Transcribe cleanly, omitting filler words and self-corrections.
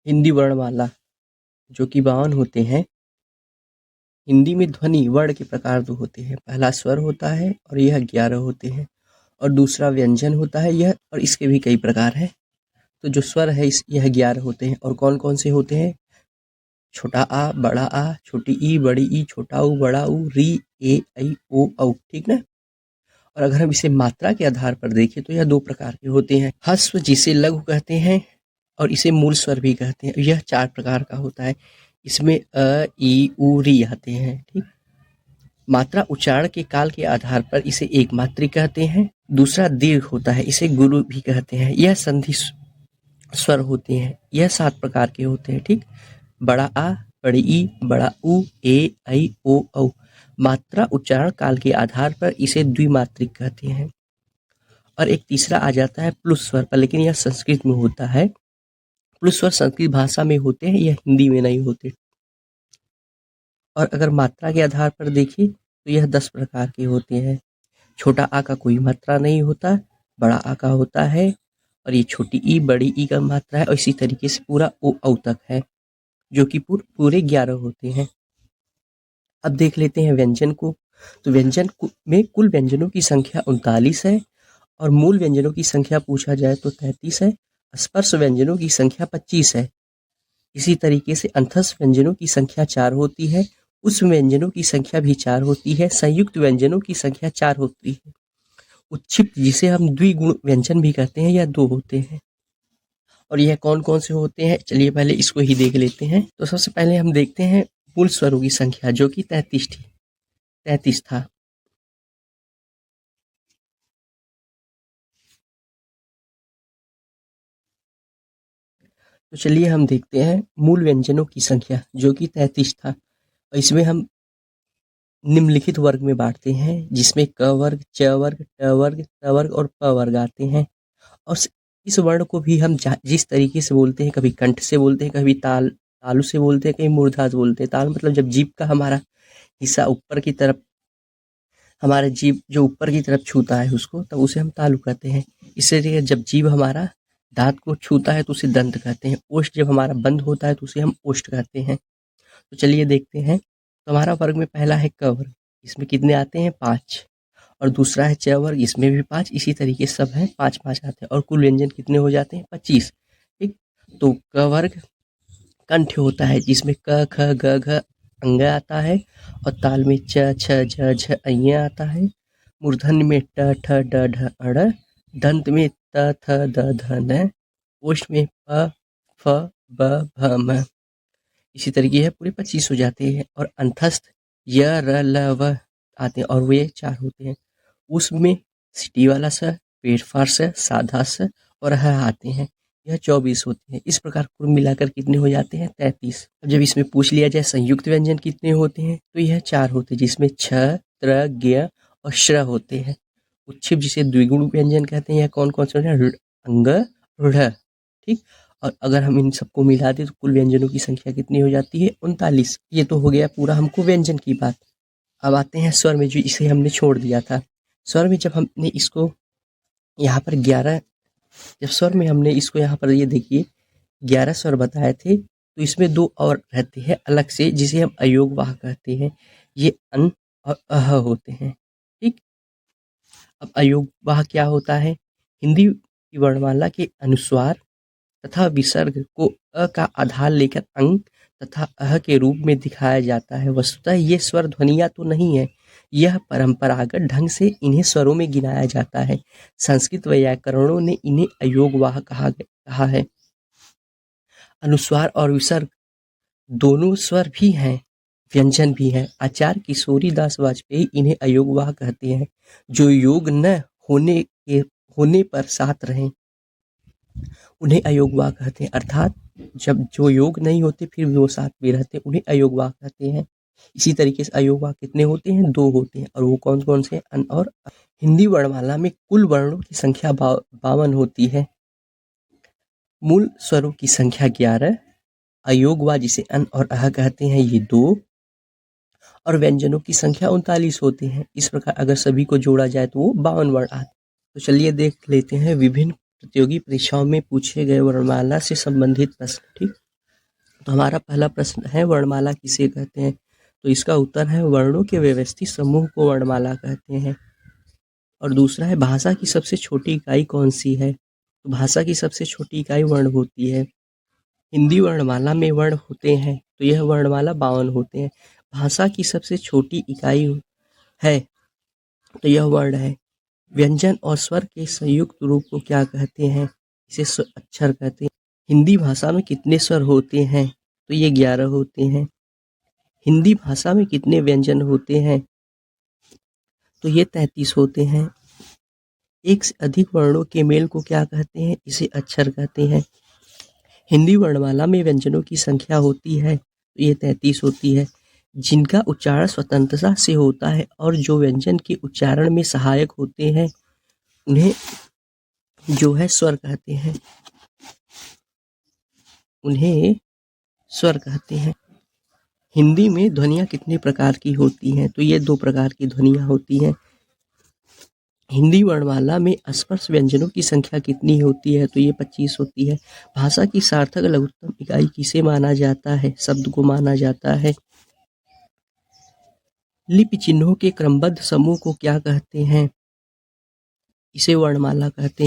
हिंदी वर्णमाला जो कि 52 होते हैं। हिंदी में ध्वनि वर्ण के प्रकार दो होते हैं, पहला स्वर होता है और यह 11 होते हैं, और दूसरा व्यंजन होता है यह, और इसके भी कई प्रकार हैं। तो जो स्वर है यह 11 होते हैं, और कौन कौन से होते हैं? छोटा आ, बड़ा आ, छोटी ई, बड़ी ई, छोटा ऊ, बड़ा ऊ, री, ए, ऐ, ओ, औ, ठीक ना। और अगर हम इसे मात्रा के आधार पर देखें तो यह दो प्रकार के होते हैं। ह्रस्व जिसे लघु कहते हैं और इसे मूल स्वर भी कहते हैं। यह 4 प्रकार का होता है। इसमें अ, ई, उ, री आते हैं, ठीक। मात्रा उच्चारण के काल के आधार पर इसे एक मात्रिक कहते हैं। दूसरा दीर्घ होता है, इसे गुरु भी कहते हैं। यह संधि स्वर होते हैं। यह 7 प्रकार के होते हैं, ठीक। बड़ा आ, बड़ी ई, बड़ा उ, ए, ऐ, ओ, औ। मात्रा उच्चारण काल के आधार पर इसे द्विमात्रिक कहते हैं। और एक तीसरा आ जाता है प्लुस स्वर पर, लेकिन यह संस्कृत में होता है। प्लुस स्वर संस्कृत भाषा में होते हैं, यह हिंदी में नहीं होते। और अगर मात्रा के आधार पर देखिए तो यह 10 प्रकार के होते हैं। छोटा आ का कोई मात्रा नहीं होता, बड़ा आ का होता है, और ये छोटी ई, बड़ी ई का मात्रा है, और इसी तरीके से पूरा ओ, औ तक है, जो कि पूरे 11 होते हैं। अब देख लेते हैं व्यंजन को। तो व्यंजन में कुल व्यंजनों की संख्या 39 है, और मूल व्यंजनों की संख्या पूछा जाए तो 33 है। स्पर्श व्यंजनों की संख्या 25 है। इसी तरीके से अंतस्थ व्यंजनों की संख्या 4 होती है। उस व्यंजनों की संख्या भी 4 होती है। संयुक्त व्यंजनों की संख्या 4 होती है। उच्छिष्ट जिसे हम द्विगुण व्यंजन भी कहते हैं, यह 2 होते हैं। और यह कौन कौन से होते हैं, चलिए पहले इसको ही देख लेते हैं। तो सबसे पहले हम देखते हैं मूल स्वरों की संख्या, जो कि 33 था। तो चलिए हम देखते हैं मूल व्यंजनों की संख्या, जो कि 33 था। और इसमें हम निम्नलिखित वर्ग में बांटते हैं, जिसमें क वर्ग, च वर्ग, ट वर्ग, त वर्ग और प वर्ग आते हैं। और इस वर्ण को भी हम जिस तरीके से बोलते हैं, कभी कंठ से बोलते हैं, कभी तालु से बोलते हैं, कहीं मूर्धा से बोलते हैं। ताल मतलब जब जीभ का हमारा हिस्सा ऊपर की तरफ, हमारा जीभ जो ऊपर की तरफ छूता है उसको, तब उसे हम तालु कहते हैं। इससे जब जीभ हमारा दांत को छूता है तो उसे दंत कहते हैं। ओष्ठ जब हमारा बंद होता है तो उसे हम ओष्ठ कहते हैं। तो चलिए देखते हैं। तो हमारा वर्ग में पहला है क वर्ग, इसमें कितने आते हैं? 5। और दूसरा है च वर्ग, इसमें भी 5। इसी तरीके से सब है 5-5 आते हैं, और कुल व्यंजन कितने हो जाते हैं? 25, ठीक। तो क वर्ग कंठ होता है, जिसमें क, ख, ग, घ अंग आता है, और ताल में च, छ, झ, झ अय आता है। मूर्धन्य में ट, ठ, ड, ढ अड़, दंत में त, थ, द, ध न, ओष्ठ में प, फ, ब, भ, म। इसी तरीके है पूरे 25 हो जाते हैं। और अंतस्थ य, र, ल, व आते हैं, और वे 4 होते हैं। उसमें सिटी वाला स, पेट फार स, साधा स और ह आते हैं। यह 24 होते हैं। इस प्रकार कुल मिलाकर कितने हो जाते हैं? 33। अब जब इसमें पूछ लिया जाए संयुक्त व्यंजन कितने होते हैं, तो यह 4 होते हैं, जिसमें छ, त्र, ज्ञ और श्र होते हैं। उच्छिष्ट जिसे द्विगुण व्यंजन कहते हैं, यह कौन कौन से होते हैं? अंग, ऋढ़, ठीक। और अगर हम इन सबको मिला दें तो कुल व्यंजनों की संख्या कितनी हो जाती है? 39। ये तो हो गया पूरा हमको व्यंजन की बात। अब आते हैं स्वर में, जो इसे हमने छोड़ दिया था। स्वर में जब हमने इसको यहाँ पर 11, जब स्वर में हमने इसको यहाँ पर ये देखिए 11 स्वर बताए थे, तो इसमें 2 और रहते हैं अलग से, जिसे हम अयोगवाह कहते हैं। ये अन और अह होते हैं, ठीक। अब अयोगवाह क्या होता है? हिंदी की वर्णमाला के अनुस्वार तथा विसर्ग को अ का आधार लेकर अंग तथा अह के रूप में दिखाया जाता है। वस्तुतः ये स्वर ध्वनियाँ तो नहीं है, यह परंपरागत ढंग से इन्हें स्वरों में गिनाया जाता है। संस्कृत व्याकरणों ने इन्हें अयोगवाह कहा है। अनुस्वार और विसर्ग दोनों स्वर भी हैं, व्यंजन भी हैं। आचार्य किशोरी दास वाजपेयी इन्हें अयोगवाह कहते हैं, जो योग न होने पर साथ रहें, उन्हें अयोगवाह कहते हैं। अर्थात जब जो योग नहीं होते फिर भी वो साथ में रहते, उन्हें अयोगवाह कहते हैं। इसी तरीके से अयोगवाह कितने होते हैं? 2 होते हैं, और वो कौन कौन से? अन और अ। हिंदी वर्णमाला में कुल वर्णों की संख्या 52 होती है। मूल स्वरों की संख्या 11, अयोगवाह जिसे अन और अह कहते हैं ये 2, और व्यंजनों की संख्या 39 होते हैं। इस प्रकार अगर सभी को जोड़ा जाए तो वो 52 वर्ण आते हैं। तो चलिए देख लेते हैं विभिन्न प्रतियोगी परीक्षाओं में पूछे गए वर्णमाला से संबंधित प्रश्न, ठीक। तो हमारा पहला प्रश्न है, वर्णमाला किसे कहते हैं? तो इसका उत्तर है, वर्णों के व्यवस्थित समूह को वर्णमाला कहते हैं। और दूसरा है, भाषा की सबसे छोटी इकाई कौन सी है? तो भाषा की सबसे छोटी इकाई वर्ण होती है। हिंदी वर्णमाला में वर्ण होते हैं, तो यह वर्णमाला 52 होते हैं। भाषा की सबसे छोटी इकाई है, तो यह वर्ण है। व्यंजन और स्वर के संयुक्त रूप को क्या कहते हैं? इसे अक्षर कहते हैं। हिंदी भाषा में कितने स्वर होते हैं? तो ये 11 होते हैं। हिंदी भाषा में कितने व्यंजन होते हैं? तो ये 33 होते हैं। एक से अधिक वर्णों के मेल को क्या कहते हैं? इसे अक्षर कहते हैं। हिंदी वर्णमाला में व्यंजनों की संख्या होती है, तो ये 33 होती है। जिनका उच्चारण स्वतंत्रता से होता है और जो व्यंजन के उच्चारण में सहायक होते हैं, उन्हें जो है स्वर कहते हैं। उन्हें स्वर कहते हैं। हिंदी में ध्वनियाँ कितने प्रकार की होती हैं? तो ये 2 प्रकार की ध्वनियाँ होती हैं। हिंदी वर्णमाला में स्पर्श व्यंजनों की संख्या कितनी होती है? तो ये 25 होती है। भाषा की सार्थक लघुत्तम इकाई किसे माना जाता है? शब्द को माना जाता है। लिपि चिन्हों के क्रमबद्ध समूह को क्या कहते हैं? इसे वर्णमाला कहते हैं।